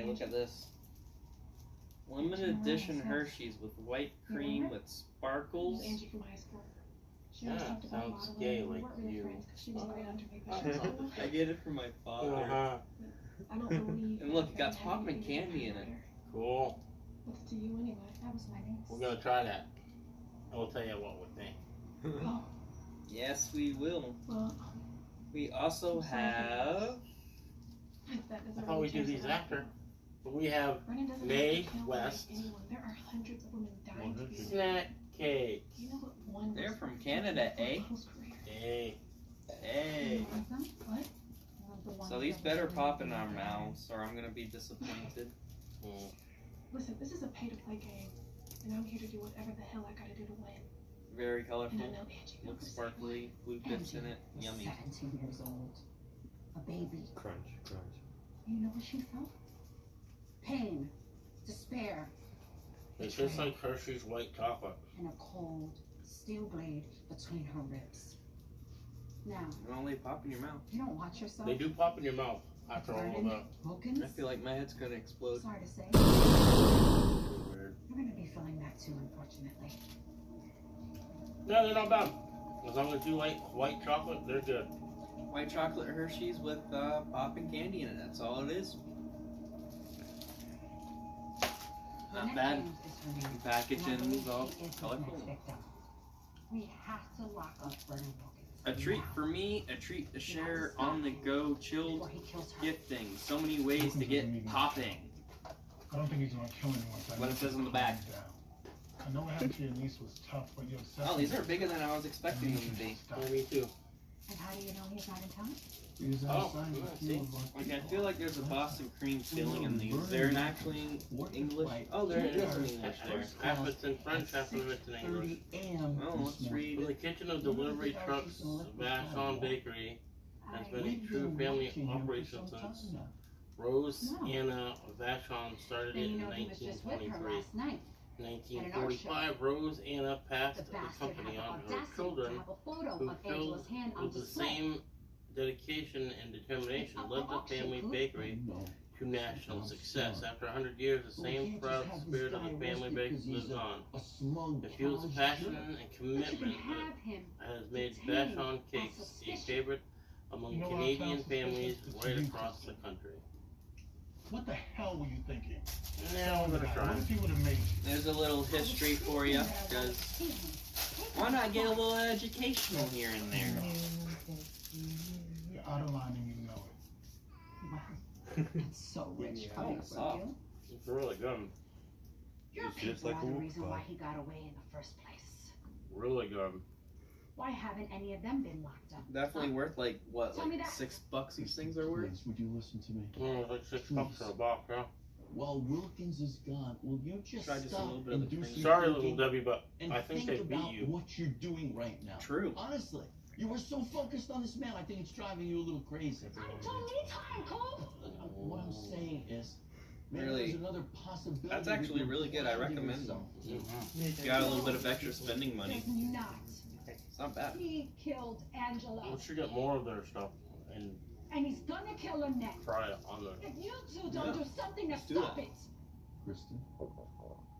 look at this. Limited edition Hershey's with white cream with sparkles. Angie from high school. She Yeah, always talked about sounds modeling. gay We like weren't really you. friends because she was way under me, but she was cool. I get it from my father. I don't believe. And look, it got that Pop and anything candy in it. matter. Cool. What's to you anyway? That was my niece. We're gonna try that. I will tell you what we think. Oh, Yes, we will. well, We also have. that doesn't I thought we really do change these the outcome. after. But we have Brennan doesn't Mae have to kill West. anyone. There are hundreds of women dying to be. snack cake. Do you know what one They're was from for Canada, her eh? whole career? Hey. Hey. What? So these better pop in our mouths, or I'm gonna be disappointed. Listen, this is a pay-to-play game, and I'm here to do whatever the hell I gotta do to win. Very And I colorful. know Angie feels Looks the same sparkly. Blue bits in it. was Yummy. 17 years old. A baby. Crunch, crunch. You know what she felt? Pain, despair, It tastes like Hershey's white chocolate. and a cold steel blade between her ribs. Now, And only pop in your mouth. you don't watch yourself. They do pop in your mouth after all of Vernon that. Wilkins, I feel like my head's gonna explode. sorry to say, Weird. you're gonna be feeling that too, unfortunately. No, they're not bad. As long as you like white chocolate, they're good. White chocolate Hershey's with pop and candy in it. That's all it is. Not Lynette bad. James is her name, and I Packaging believe is all she is his colorful. next victim. We have to lock up Vernon Wilkins. A treat now, for me, a treat to share on the go, chilled before he kills her. gifting. So many ways to get popping. I don't think he's gonna kill anyone. So I What need it says to on the calm back. down. I know what happened to your niece was tough, but you're obsessed. Oh, these are with bigger than I was expecting them to be. Yeah, me too. And how do you know he's not in town? He was Oh, outside with yeah, a few see? of our Like, I people. feel like there's a Boston cream filling in these. They're actually English. Oh, there is an English there. Half it's in French, half of it's in English. 6:30 a.m. Oh, this let's morning. From read. the kitchen of delivery trucks, Vashon Bakery has been a We've true been family watching him for operation some since time now. Rose No. Anna Vashon started Then it you in know he was just with her 1923. last night. 1945, Rose Anna passed The the bastard company had on the her audacity to children, have a photo who of filled Angela's hand on with the display. same dedication and determination, led the family bakery No. to national success. After 100 years, the same proud spirit of the family bakery lives on. A smug It fuels college passion jerk. and But you commitment can that have him. has made detained Vashon on cakes a suspicion. favorite among You know what I Canadian found families suspicious? right It's across the you. country. What the hell were you thinking? Now I'm gonna try. What if he would have made There's a little history for you, because why not get a little educational here and there? You're out of line and you know it. Wow, that's so rich coming from soft. you. It's really good. Your It's just people like are a the whoop reason ball. why he got away in the first place. Really good. Why haven't any of them been locked up? Definitely worth like what, Tell me like that. $6 these things are worth? Please, would you listen to me? Mm, like $6 for a box, huh? While Wilkins is gone, will you just Try just a stop little bit of and the do thing. some Sorry, thinking little Debbie, but and I think they beat about you. what you're doing right now? True. Honestly, you were so focused on this man, I think it's driving you a little crazy. Anytime, Cole. What I'm saying is, maybe Really? there's another possibility. That's that actually you're really good. I finding recommend them. yourself. If you got a little bit of extra spending money, Does not. it's not bad. He killed Angela, We should get more of their stuff and and he's gonna kill her next. try it on the. If you two don't Yeah. do something to Let's do stop that. it, Kristen,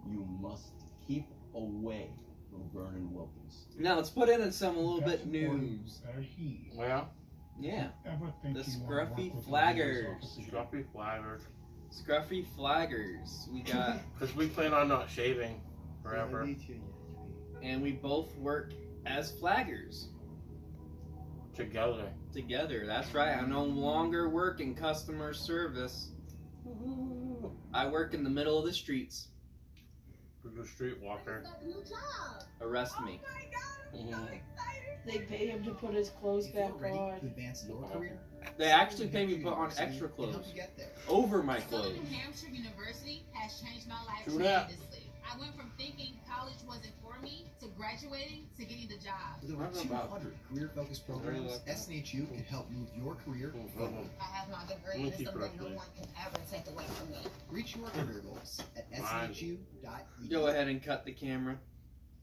you must keep away from Vernon Wilkins. Now let's put in some a little That's bit important. news. Better heed. Yeah, Yeah, Ever think The you wanna work scruffy with a flaggers. police officer? Scruffy flaggers. Scruffy Flaggers. We got, Because we plan on not shaving forever. and we both work as flaggers Together. together. That's right. I no longer work in customer service. I work in the middle of the streets. Who's a streetwalker? Arrest me. They pay him to put his clothes back on. To advance your career? They actually pay me to put on extra Can help clothes you get there. over my School clothes. at New Hampshire University has changed my life True that. tremendously. I went from thinking college wasn't for me to graduating to getting the job. With over I don't know about- 200 career-focused Really programs, like that. SNHU can help move your career forward. I have my degree Let me and keep something no correctly. one can ever take away from me. Reach your career goals at snhu.edu. Go ahead and cut the camera.